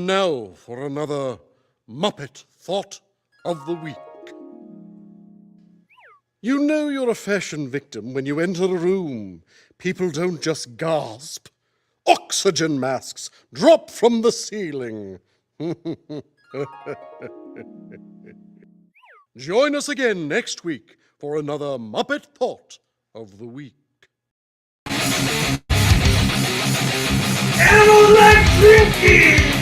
And now for another Muppet Thought of the Week. You know you're a fashion victim when you enter a room. People don't just gasp. Oxygen masks drop from the ceiling. Join us again next week for another Muppet Thought of the Week. Animals like drinking!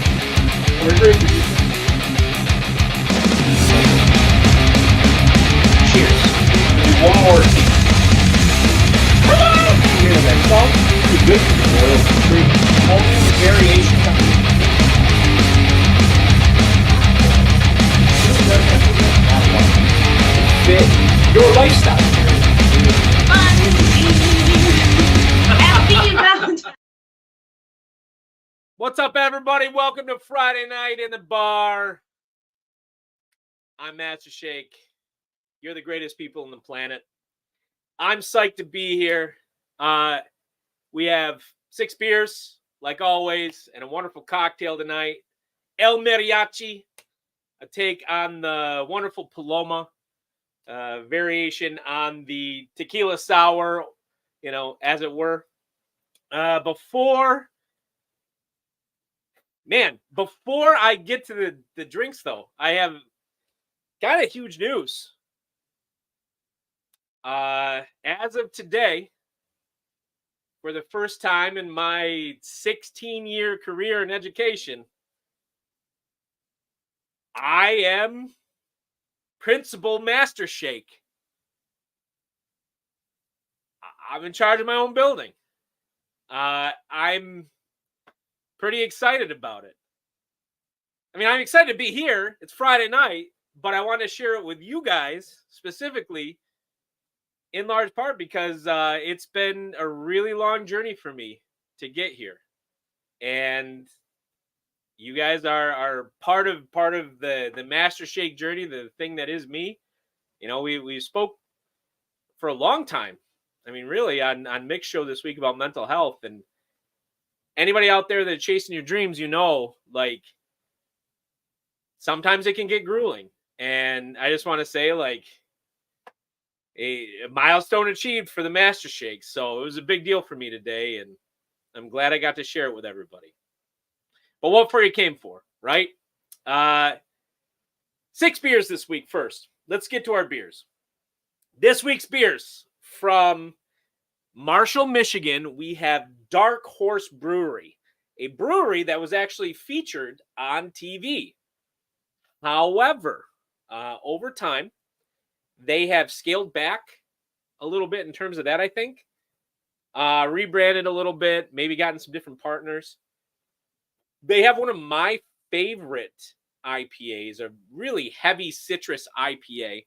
We're drinking. Cheers. One more. Hear that song? Pretty good for the oil free. Only variation. Fit your lifestyle. Happy Valentine's. What's up, everybody? Welcome to Friday Night in the Bar. I'm Mastershake. You're the greatest people on the planet. I'm psyched to be here. We have 6 beers, like always, and a wonderful cocktail tonight. El Mariachi, a take on the wonderful Paloma, variation on the tequila sour, as it were. Before I get to the drinks, though, I have kind of huge news. As of today, for the first time in my 16-year career in education, I am Principal Mastershake. I'm in charge of my own building. I'm pretty excited about it. I mean, I'm excited to be here. It's Friday night, but I want to share it with you guys specifically, in large part because it's been a really long journey for me to get here, and you guys are part of the Mastershake journey, the thing that is me. We spoke for a long time. I mean, really, on Mix Show this week about mental health, and anybody out there that's chasing your dreams, like, sometimes it can get grueling. And I just want to say, like, a milestone achieved for the Mastershake. So it was a big deal for me today, and I'm glad I got to share it with everybody. But what for you came for, right? 6 beers this week first. Let's get to our beers. This week's beers from Marshall, Michigan, we have Dark Horse Brewery, a brewery that was actually featured on TV. However, over time, they have scaled back a little bit in terms of that, I think. Rebranded a little bit, maybe gotten some different partners. They have one of my favorite IPAs, a really heavy citrus IPA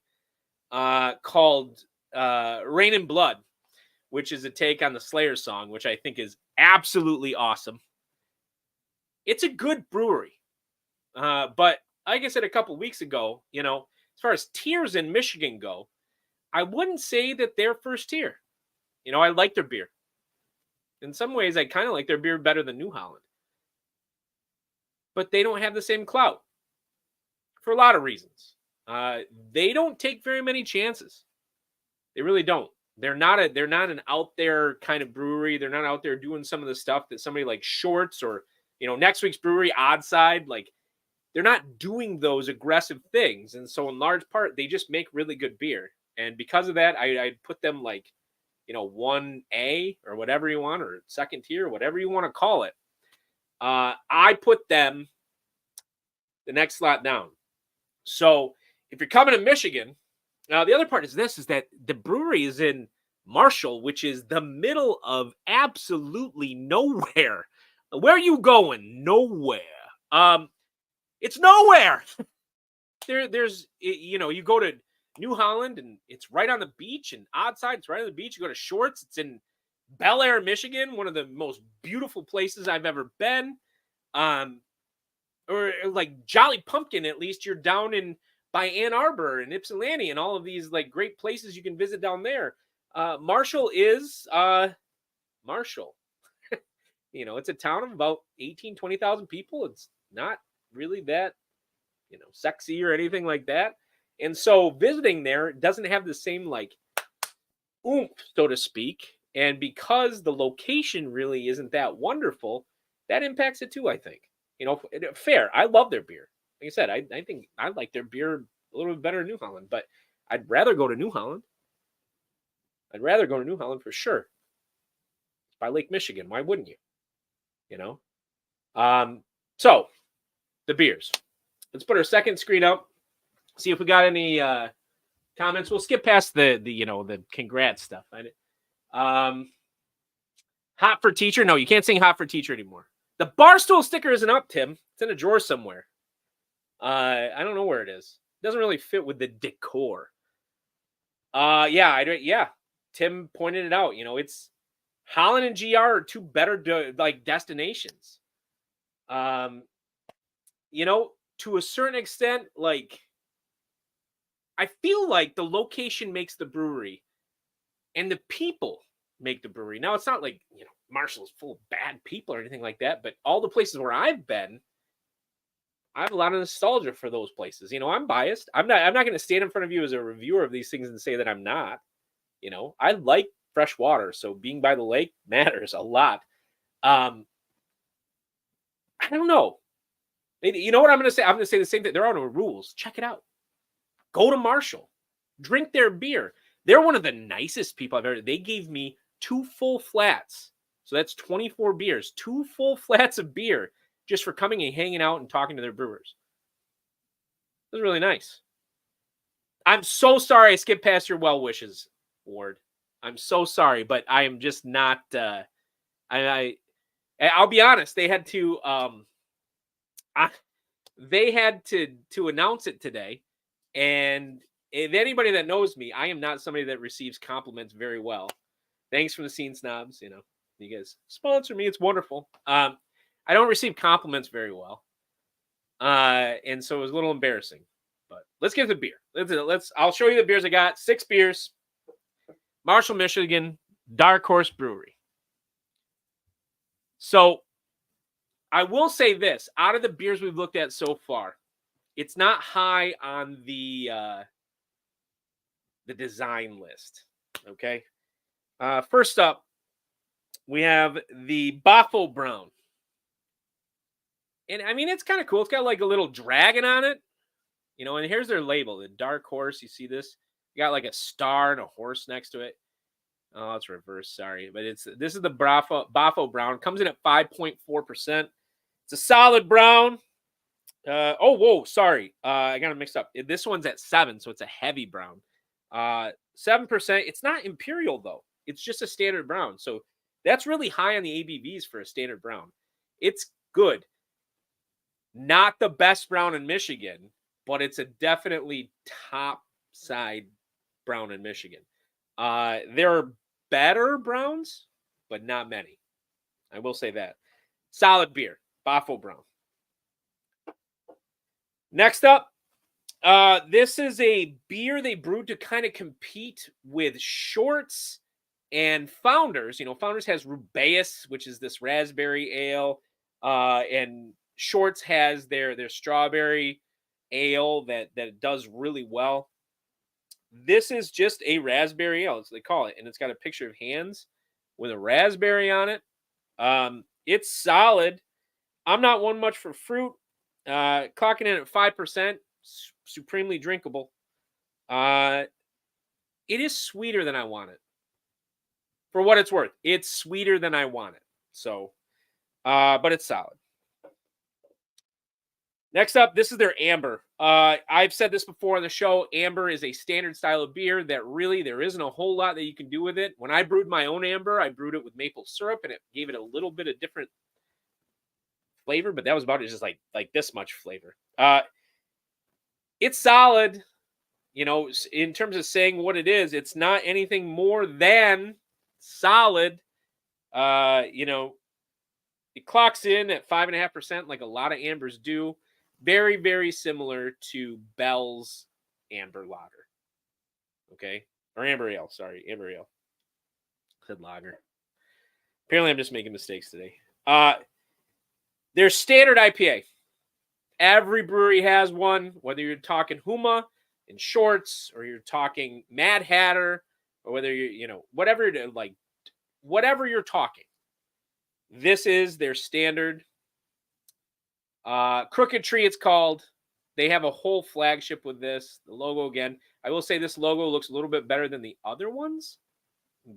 called Rain and Blood, which is a take on the Slayer song, which I think is absolutely awesome. It's a good brewery. But like I said a couple weeks ago, as far as tiers in Michigan go, I wouldn't say that they're first tier. I like their beer. In some ways, I kind of like their beer better than New Holland. But they don't have the same clout for a lot of reasons. They don't take very many chances. They really don't. They're not an out there kind of brewery. They're not out there doing some of the stuff that somebody like Shorts or, next week's brewery, Oddside, like, they're not doing those aggressive things. And so in large part, they just make really good beer. And because of that, I'd put them like, 1A or whatever you want, or second tier, whatever you want to call it. I put them the next slot down. So if you're coming to Michigan, now the other part is that the brewery is in Marshall, which is the middle of absolutely nowhere. Where are you going? Nowhere. It's nowhere. There's you go to New Holland and it's right on the beach, and Oddside, it's right on the beach. You go to Shorts, it's in Bel Air, Michigan, one of the most beautiful places I've ever been. Or like Jolly Pumpkin, at least you're down in by Ann Arbor and Ypsilanti and all of these like great places you can visit down there. Marshall is Marshall. It's a town of about 18, 20,000 people. It's not really that, sexy or anything like that. And so visiting there doesn't have the same like oomph, so to speak. And because the location really isn't that wonderful, that impacts it too, I think. Fair. I love their beer. Like I said, I think I like their beer a little bit better in New Holland, but I'd rather go to New Holland. I'd rather go to New Holland for sure. It's by Lake Michigan. Why wouldn't you? You know? So the beers. Let's put our second screen up. See if we got any comments. We'll skip past the congrats stuff. Hot for teacher. No, you can't sing hot for teacher anymore. The Barstool sticker isn't up, Tim. It's in a drawer somewhere. I don't know where it is. It doesn't really fit with the decor. Yeah. Tim pointed it out. It's Holland and GR are two better destinations. To a certain extent, like I feel like the location makes the brewery and the people make the brewery. Now it's not like, Marshall's full of bad people or anything like that, but all the places where I've been, I have a lot of nostalgia for those places. I'm biased. I'm not going to stand in front of you as a reviewer of these things and say that I'm not. I like fresh water, so being by the lake matters a lot. I don't know. You know what I'm going to say? I'm going to say the same thing. There are no rules. Check it out. Go to Marshall. Drink their beer. They're one of the nicest people I've ever. They gave me 2 full flats. So that's 24 beers. 2 full flats of beer just for coming and hanging out and talking to their brewers. It was really nice. I'm so sorry I skipped past your well wishes, Ward. I'm so sorry, but I am just not. I'll be honest. They had to. They had to announce it today, and if anybody that knows me, I am not somebody that receives compliments very well. Thanks from the Scene Snobs. You guys sponsor me. It's wonderful. I don't receive compliments very well, and so it was a little embarrassing. But let's get to the beer. I'll show you the beers I got. 6 beers. Marshall, Michigan, Dark Horse Brewery. So I will say this. Out of the beers we've looked at so far, it's not high on the design list. Okay. First up, we have the Bafo Brown. And I mean, it's kind of cool. It's got like a little dragon on it. And here's their label, the Dark Horse. You see this? You got like a star and a horse next to it. Oh, it's reverse. Sorry. But this is the Bafo Brown. Comes in at 5.4%. It's a solid brown. Sorry. I got it mixed up. This one's at 7, so it's a heavy brown. 7%. It's not imperial, though. It's just a standard brown. So that's really high on the ABVs for a standard brown. It's good. Not the best brown in Michigan, but it's a definitely top side brown in Michigan. There are better browns, but not many. I will say that. Solid beer. Bafo Brown. Next up, this is a beer they brewed to kind of compete with Shorts and Founders. Founders has Rubaeus, which is this raspberry ale, and Shorts has their strawberry ale that does really well. This is just a raspberry ale, as they call it, and it's got a picture of hands with a raspberry on it. It's solid. I'm not one much for fruit. Clocking in at 5%, supremely drinkable. It is sweeter than I want it. For what it's worth, it's sweeter than I want it. So, but it's solid. Next up, this is their Amber. I've said this before on the show. Amber is a standard style of beer that really there isn't a whole lot that you can do with it. When I brewed my own Amber, I brewed it with maple syrup, and it gave it a little bit of different flavor, but that was about it, just like this much flavor. It's solid. In terms of saying what it is, it's not anything more than solid. It clocks in at 5.5%, like a lot of Ambers do. Very, very similar to Bell's Amber Lager. Okay? Or Amber Ale. Sorry, Amber Ale. I said lager. Apparently, I'm just making mistakes today. Their standard IPA. Every brewery has one, whether you're talking Huma in shorts or you're talking Mad Hatter or whether you're, whatever, whatever you're talking. This is their standard. Crooked Tree, it's called. They have a whole flagship with this. The logo, again, I will say this logo looks a little bit better than the other ones,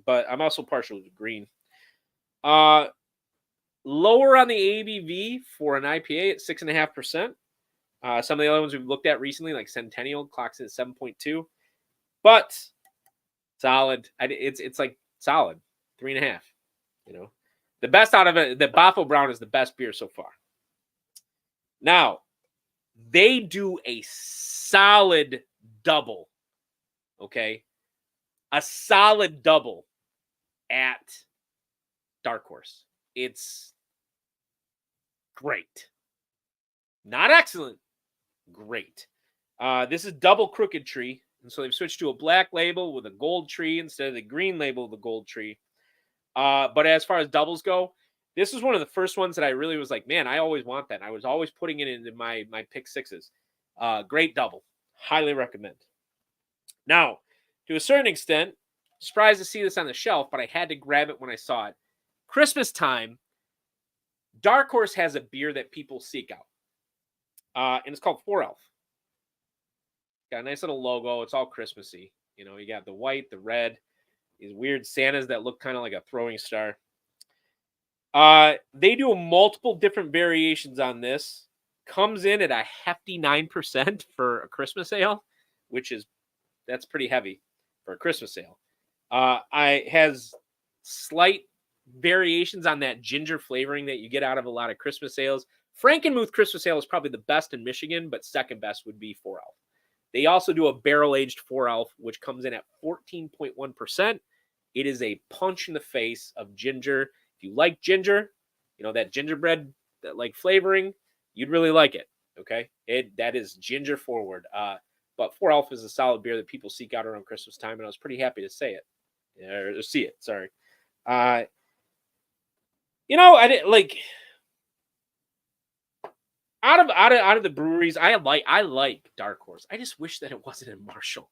but I'm also partial to green. Lower on the ABV for an IPA at 6.5%. Some of the other ones we've looked at recently, like Centennial, clocks in at 7.2, but solid. It's like solid 3.5. The best out of it, the Bafo Brown is the best beer so far. Now, they do a solid double, okay? A solid double at Dark Horse. It's great. Not excellent, great. This is double Crooked Tree, and so they've switched to a black label with a gold tree instead of the green label of the gold tree. But as far as doubles go, this is one of the first ones that I really was like, man, I always want that. I was always putting it into my pick sixes. Great double. Highly recommend. Now, to a certain extent, surprised to see this on the shelf, but I had to grab it when I saw it. Christmas time, Dark Horse has a beer that people seek out. And it's called 4 Elf. Got a nice little logo. It's all Christmassy. You got the white, the red, these weird Santas that look kind of like a throwing star. They do multiple different variations on this. Comes in at a hefty 9% for a Christmas ale, that's pretty heavy for a Christmas ale. Has slight variations on that ginger flavoring that you get out of a lot of Christmas ales. Frankenmuth Christmas ale is probably the best in Michigan, but second best would be 4 Elf. They also do a barrel-aged 4 Elf, which comes in at 14.1%. It is a punch in the face of ginger. If you like ginger, that gingerbread, that like flavoring, you'd really like it, okay? That is ginger forward. But 4 Elf is a solid beer that people seek out around Christmas time, and I was pretty happy to say it. Or see it, sorry. I didn't like... Out of the breweries, I like Dark Horse. I just wish that it wasn't in Marshall.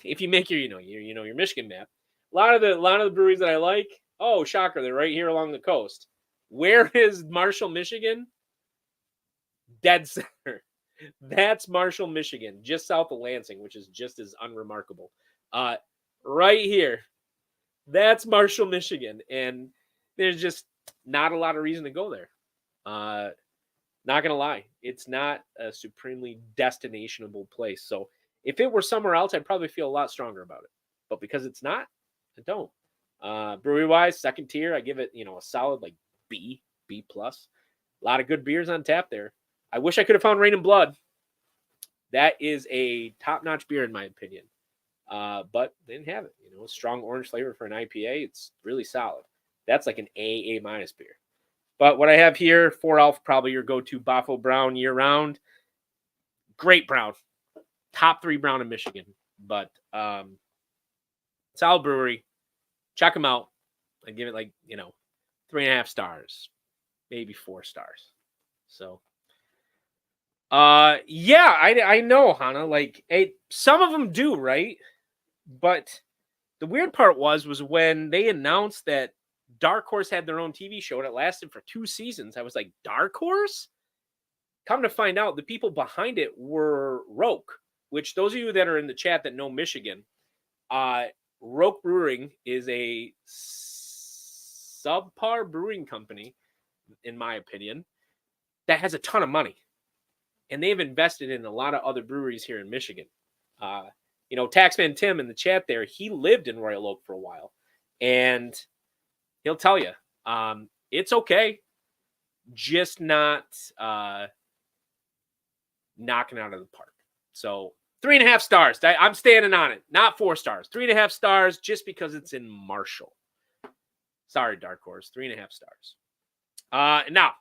If you make your your Michigan map, a lot of the breweries that I like, oh shocker, they're right here along the coast. Where is Marshall, Michigan? Dead center. That's Marshall, Michigan, just south of Lansing, which is just as unremarkable. Right here, that's Marshall, Michigan, and there's just not a lot of reason to go there. Not going to lie. It's not a supremely destinationable place. So if it were somewhere else, I'd probably feel a lot stronger about it. But because it's not, I don't. Brewery-wise, second tier, I give it, a solid like B+. A lot of good beers on tap there. I wish I could have found Rain and Blood. That is a top-notch beer in my opinion. But they didn't have it. Strong orange flavor for an IPA. It's really solid. That's like an A- beer. But what I have here, 4 Elf, probably your go-to Bafo Brown year-round. Great brown. Top 3 brown in Michigan. But solid brewery. Check them out. I give it 3.5 stars. Maybe 4 stars. So, I know, Hannah. Some of them do, right? But the weird part was when they announced that Dark Horse had their own TV show and it lasted for 2 seasons. I was like, Dark Horse? Come to find out, the people behind it were Roke, which those of you that are in the chat that know Michigan, Roke Brewing is a subpar brewing company, in my opinion, that has a ton of money. And they've invested in a lot of other breweries here in Michigan. Taxman Tim in the chat there, he lived in Royal Oak for a while. And he'll tell you, it's okay, just not knocking out of the park. So 3.5 stars. I'm standing on it. Not 4 stars. 3.5 stars just because it's in Marshall. Sorry, Dark Horse. 3.5 stars. Now,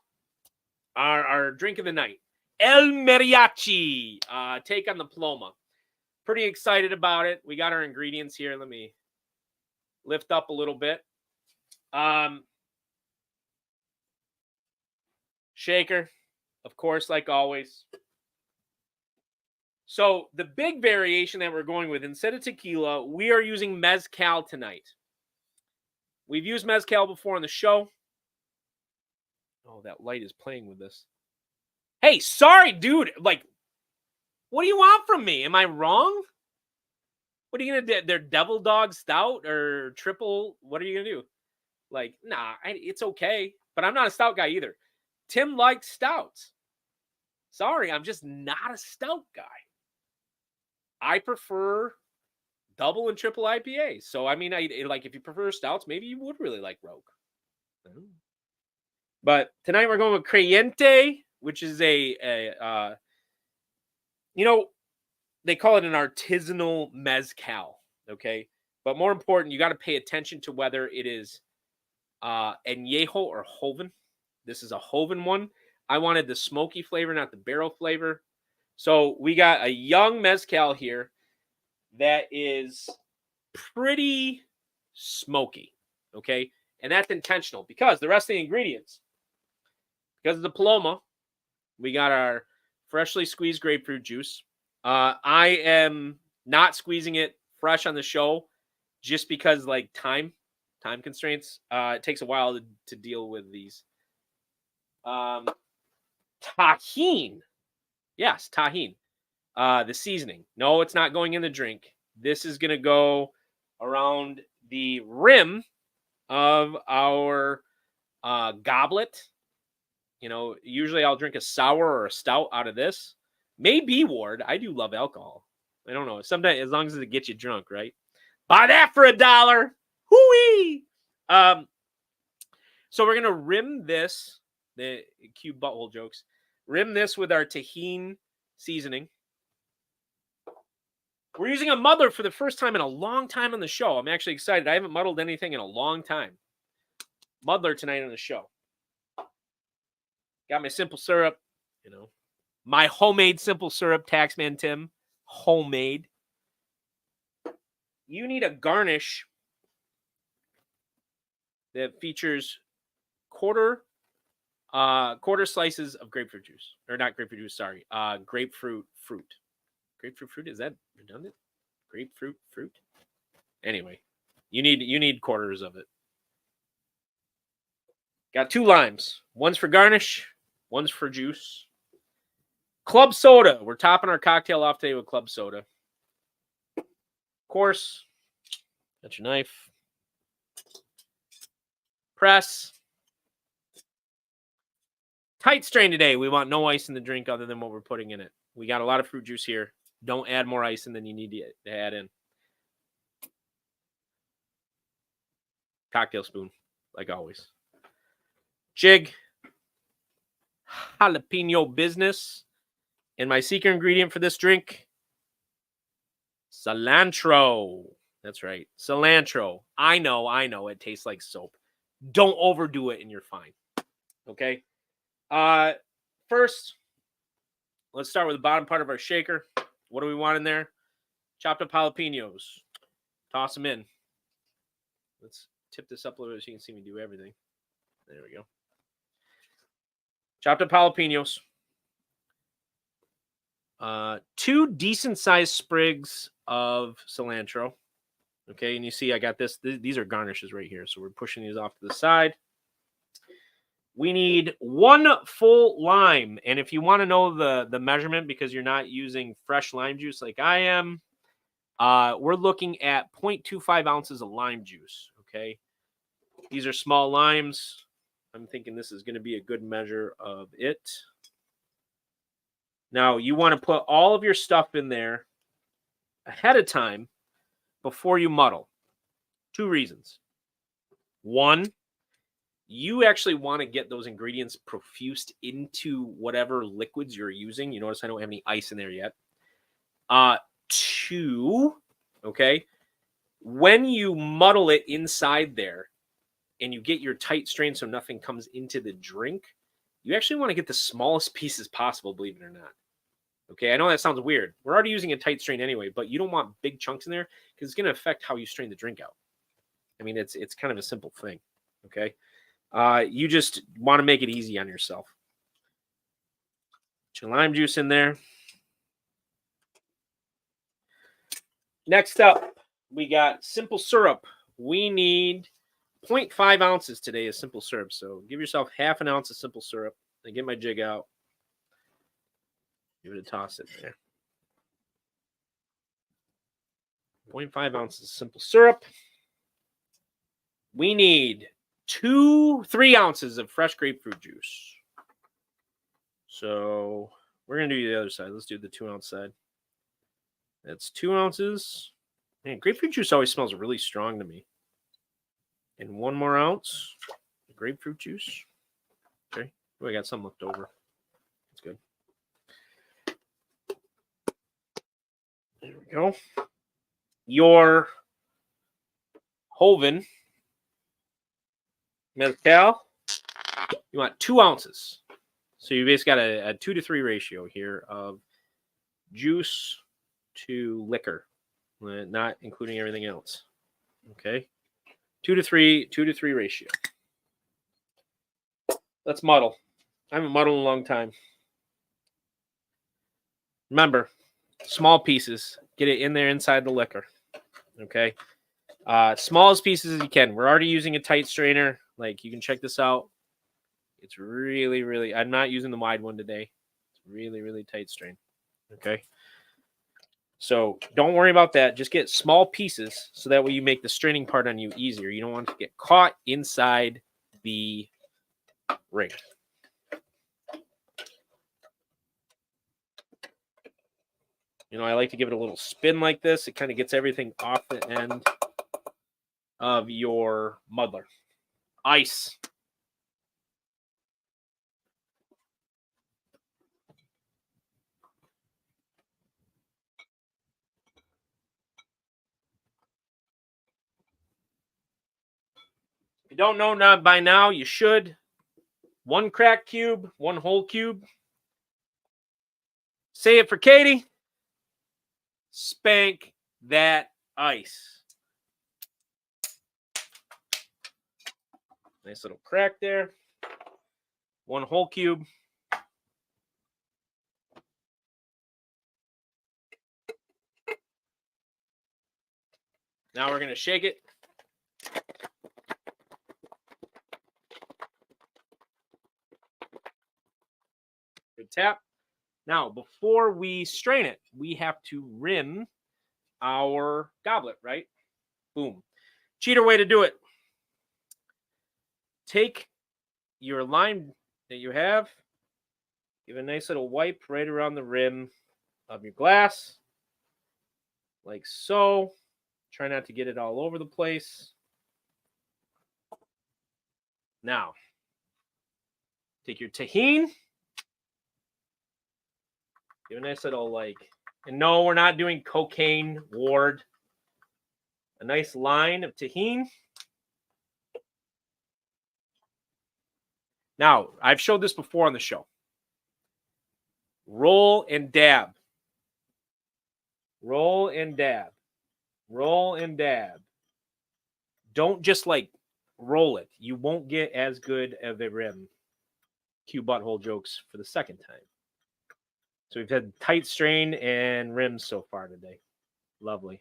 our drink of the night, El Mariachi. Take on the Paloma. Pretty excited about it. We got our ingredients here. Let me lift up a little bit. Shaker, of course, like always. So the big variation that we're going with, instead of tequila, we are using mezcal tonight. We've used mezcal before on the show. Oh, that light is playing with this. Hey, sorry, dude. Like, what do you want from me? Am I wrong? What are you going to do? They're double dog stout or triple? What are you going to do? Like, nah, it's okay. But I'm not a stout guy either. Tim likes stouts. Sorry, I'm just not a stout guy. I prefer double and triple IPAs. So, I mean, if you prefer stouts, maybe you would really like Rogue. But tonight we're going with Creyente, which is they call it an artisanal mezcal, okay? But more important, you got to pay attention to whether it is añejo or joven. This is a joven one. I wanted the smoky flavor, not the barrel flavor. So we got a young mezcal here that is pretty smoky, okay? And that's intentional because the rest of the ingredients, because of the Paloma, we got our freshly squeezed grapefruit juice. I am not squeezing it fresh on the show just because, like, time constraints. It takes a while to deal with these. Tahine. Yes, tahine. The seasoning. No, it's not going in the drink. This is going to go around the rim of our goblet. You know, usually I'll drink a sour or a stout out of this. Maybe, Ward. I do love alcohol. I don't know. Sometimes, as long as it gets you drunk, right? Buy that for $1. Hooey! So we're going to rim this, the cute butthole jokes, rim this with our tahine seasoning. We're using a muddler for the first time in a long time on the show. I'm actually excited. I haven't muddled anything in a long time. Muddler tonight on the show. Got my simple syrup, my homemade simple syrup, Taxman Tim, homemade. You need a garnish that features quarter slices of grapefruit juice, or not grapefruit juice. Sorry, grapefruit fruit. Grapefruit fruit, is that redundant? Grapefruit fruit. Anyway, you need quarters of it. Got 2 limes. One's for garnish. One's for juice. Club soda. We're topping our cocktail off today with club soda. Of course, got your knife. Press. Tight strain today. We want no ice in the drink other than what we're putting in it. We got a lot of fruit juice here. Don't add more ice than you need to add in. Cocktail spoon, like always. Jig. Jalapeno business. And my secret ingredient for this drink, cilantro. That's right, cilantro. I know, it tastes like soap. Don't overdo it and you're fine. Okay? First, let's start with the bottom part of our shaker. What do we want in there? Chopped up jalapenos. Toss them in. Let's tip this up a little bit so you can see me do everything. There we go. Chopped up jalapenos. 2 decent-sized sprigs of cilantro. Okay, and you see I got this. These are garnishes right here, so we're pushing these off to the side. We need 1 full lime, and if you want to know the measurement because you're not using fresh lime juice like I am, we're looking at 0.25 ounces of lime juice. Okay, these are small limes. I'm thinking this is going to be a good measure of it. Now, you want to put all of your stuff in there ahead of time before you muddle. 2 reasons. 1, you actually want to get those ingredients profused into whatever liquids you're using. You notice I don't have any ice in there yet. 2, okay, when you muddle it inside there and you get your tight strain so nothing comes into the drink, you actually want to get the smallest pieces possible, believe it or not. Okay, I know that sounds weird. We're already using a tight strain anyway, but you don't want big chunks in there because it's going to affect how you strain the drink out. I mean, it's kind of a simple thing, okay? You just want to make it easy on yourself. Get your lime juice in there. Next up, we got simple syrup. We need 0.5 ounces today of simple syrup. So give yourself half an ounce of simple syrup. I get my jig out. Give it a toss in there. 0.5 ounces of simple syrup. We need 3 ounces of fresh grapefruit juice. So we're going to do the other side. Let's do the 2 ounce side. That's 2 ounces. Man, grapefruit juice always smells really strong to me. And 1 more ounce of grapefruit juice. Okay. Oh, I got some left over. That's good. There we go. Your Hoven Mezcal, you want 2 ounces. So you basically got a 2 to 3 ratio here of juice to liquor, not including everything else. Okay. 2 to 3 ratio. Let's muddle. I haven't muddled in a long time. Remember, small pieces. Get it in there inside the liquor. Okay. Smallest pieces as you can. We're already using a tight strainer. Like, you can check this out. It's really, really, I'm not using the wide one today. It's really, really tight strain. Okay. So don't worry about that. Just get small pieces so that way you make the straining part on you easier. You don't want to get caught inside the ring. You know, I like to give it a little spin like this. It kind of gets everything off the end of your muddler. Ice. If you don't know by now, you should. 1 crack cube, 1 whole cube. Say it for Katie. Spank that ice. Nice little crack there. 1 whole cube. Now we're going to shake it. Good tap. Now, before we strain it, we have to rim our goblet, right? Boom. Cheater way to do it. Take your lime that you have, give a nice little wipe right around the rim of your glass, like so. Try not to get it all over the place. Now, take your tahini. Give a nice little and no, we're not doing cocaine ward. A nice line of tahini. Now, I've showed this before on the show. Roll and dab. Roll and dab. Roll and dab. Don't just roll it. You won't get as good of a rim. Cue butthole jokes for the second time. So we've had tight strain and rims so far today. Lovely.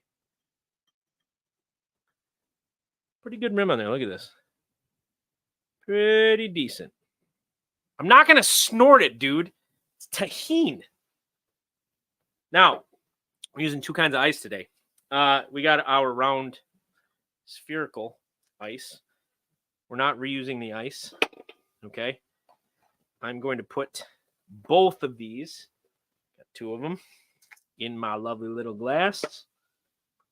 Pretty good rim on there. Look at this. Pretty decent. I'm not going to snort it, dude. It's tahini. Now, we're using 2 kinds of ice today. We got our round spherical ice. We're not reusing the ice. Okay. I'm going to put both of these, got 2 of them, in my lovely little glass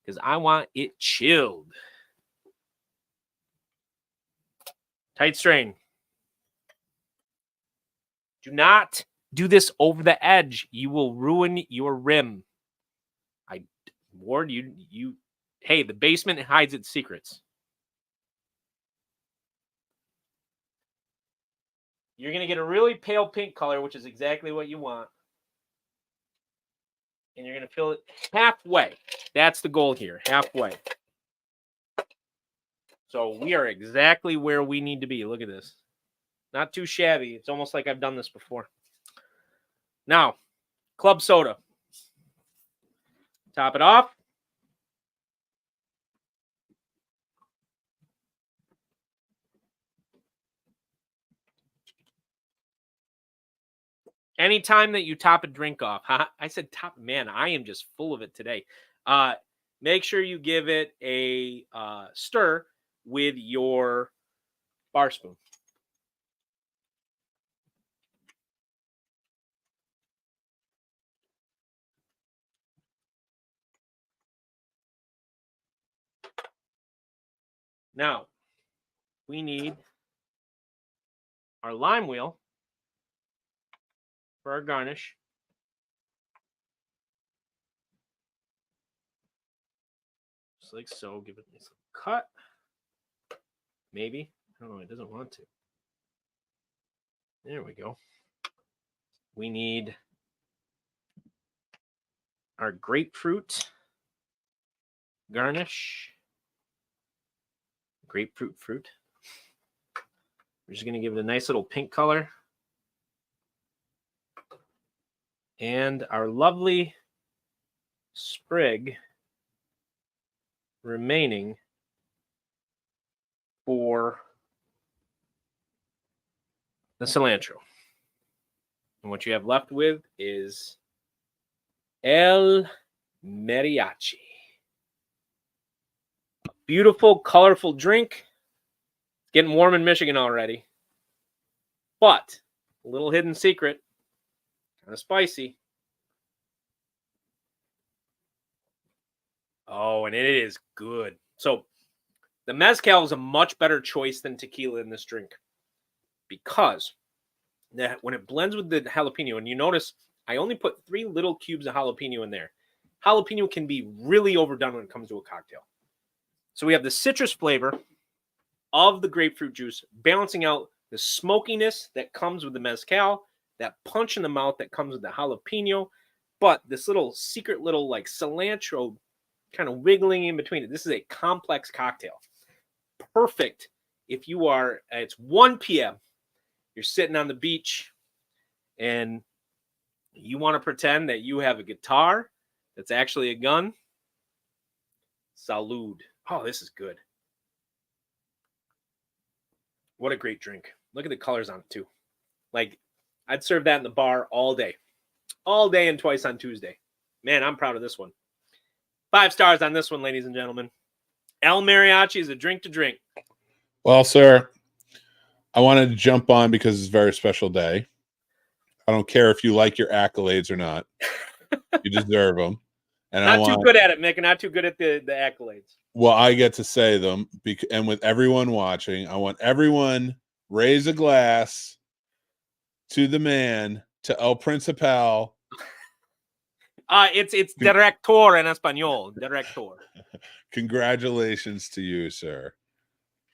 because I want it chilled. Tight strain. Do not do this over the edge. You will ruin your rim. I warn you. Hey, the basement hides its secrets. You're going to get a really pale pink color, which is exactly what you want. And you're going to fill it halfway. That's the goal here, halfway. So we are exactly where we need to be. Look at this. Not too shabby. It's almost like I've done this before. Now, club soda. Top it off. Anytime that you top a drink off, I said top, man, I am just full of it today. Make sure you give it a stir with your bar spoon. Now, we need our lime wheel for our garnish. Just like so. Give it a nice cut. Maybe. I don't know. It doesn't want to. There we go. We need our grapefruit garnish. Grapefruit fruit. We're just going to give it a nice little pink color. And our lovely sprig remaining for the cilantro. And what you have left with is El Mariachi. A beautiful, colorful drink. Getting warm in Michigan already. But a little hidden secret. Kind of spicy. Oh, and it is good. So the mezcal is a much better choice than tequila in this drink. Because when it blends with the jalapeno, and you notice I only put 3 little cubes of jalapeno in there. Jalapeno can be really overdone when it comes to a cocktail. So we have the citrus flavor of the grapefruit juice balancing out the smokiness that comes with the mezcal, that punch in the mouth that comes with the jalapeno, but this little secret little like cilantro kind of wiggling in between it. This is a complex cocktail. Perfect if you are, it's 1 p.m., you're sitting on the beach and you want to pretend that you have a guitar that's actually a gun. Salud. Oh, this is good. What a great drink. Look at the colors on it too. Like, I'd serve that in the bar all day. All day and twice on Tuesday. Man, I'm proud of this one. 5 stars on this one, ladies and gentlemen. El Mariachi is a drink to drink. Well, sir, I wanted to jump on because it's a very special day. I don't care if you like your accolades or not. You deserve them. And Not too good at it, Mick. Not too good at the accolades. Well, I get to say them. And with everyone watching, I want everyone raise a glass to the man, to El Principal. It's director en español. Director. Congratulations to you, sir.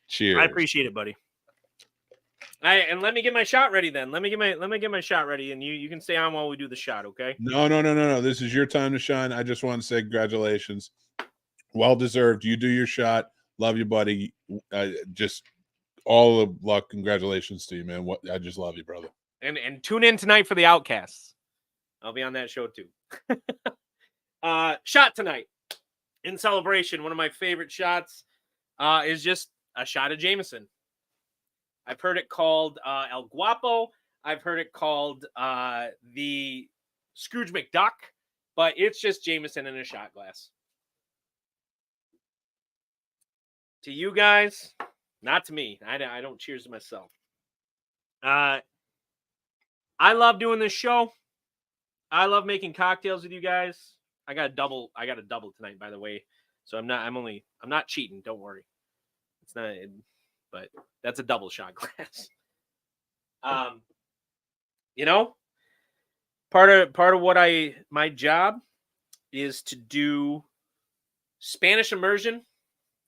Cheers. I appreciate it, buddy. And let me get my shot ready then. Let me get my shot ready, and you can stay on while we do the shot, okay? No. This is your time to shine. I just want to say congratulations. Well deserved. You do your shot. Love you, buddy. Just all the luck. Congratulations to you, man. I just love you, brother. And tune in tonight for the Outcasts. I'll be on that show too. Shot tonight in celebration. One of my favorite shots is just a shot of Jameson. I've heard it called El Guapo. I've heard it called the Scrooge McDuck, but it's just Jameson in a shot glass. To you guys, not to me. I don't cheers to myself. I love doing this show. I love making cocktails with you guys. I got a double tonight, by the way. So I'm not cheating. Don't worry. It's not, but that's a double shot glass. Part of what my job is to do Spanish immersion.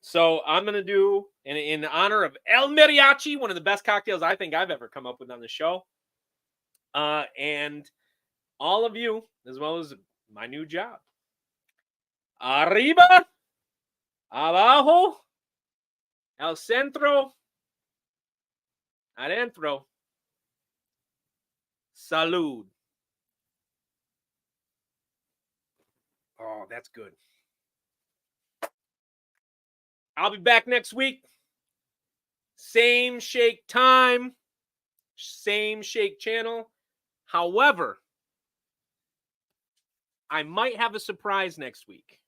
So I'm going to do, in honor of El Mariachi, one of the best cocktails I think I've ever come up with on the show. And all of you, as well as my new job. Arriba, abajo, al centro, adentro. Salud. that's good. I'll be back next week. Same shake time, same shake channel. However, I might have a surprise next week.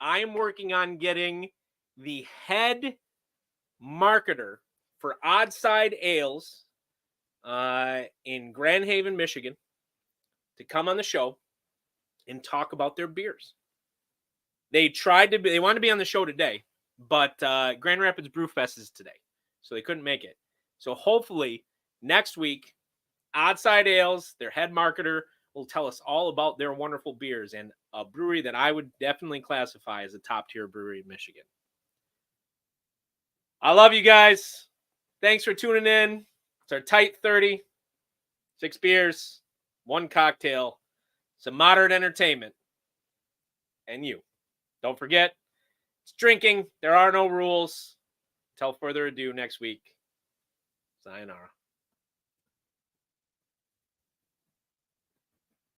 I am working on getting the head marketer for Oddside Ales in Grand Haven, Michigan, to come on the show and talk about their beers. They wanted to be on the show today, but Grand Rapids Brew Fest is today, so they couldn't make it. So hopefully next week, Oddside Ales, their head marketer, will tell us all about their wonderful beers and a brewery that I would definitely classify as a top-tier brewery in Michigan. I love you guys. Thanks for tuning in. It's our tight 30. 6 beers, 1 cocktail, some moderate entertainment, and you. Don't forget, it's drinking. There are no rules. Till further ado next week. Sayonara.